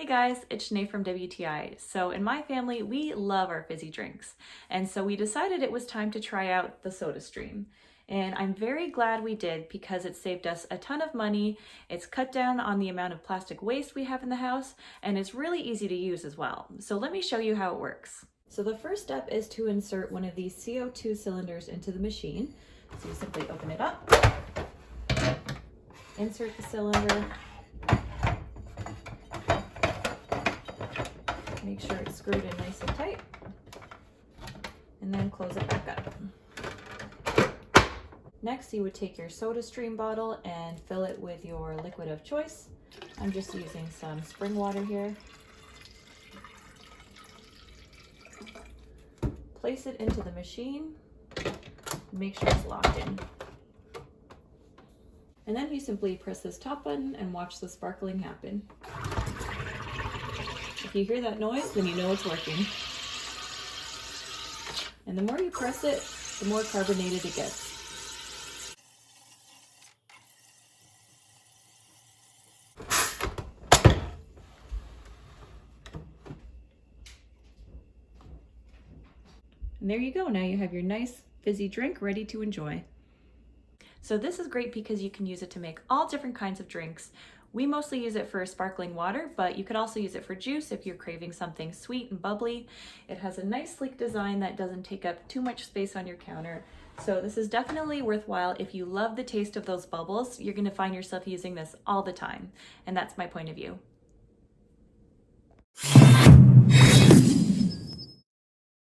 guys, it's Sinead from WTI. So in my family, we love our fizzy drinks. And so we decided it was time to try out the SodaStream. And I'm very glad we did because it saved us a ton of money. It's cut down on the amount of plastic waste we have in the house, and it's really easy to use as well. So let me show you how it works. So the first step is to insert one of these CO2 cylinders into the machine. So you simply open it up, insert the cylinder, make sure it's screwed in nice and tight, and then close it back up. Next, you would take your SodaStream bottle and fill it with your liquid of choice. I'm just using some spring water here. Place it into the machine, make sure it's locked in. And then you simply press this top button and watch the sparkling happen. If you hear that noise, then you know it's working. And the more you press it, the more carbonated it gets. And there you go. Now you have your nice fizzy drink ready to enjoy. So this is great because you can use it to make all different kinds of drinks. We mostly use it for sparkling water, but you could also use it for juice if you're craving something sweet and bubbly. It has a nice sleek design that doesn't take up too much space on your counter. So this is definitely worthwhile. If you love the taste of those bubbles, you're gonna find yourself using this all the time. And that's my point of view.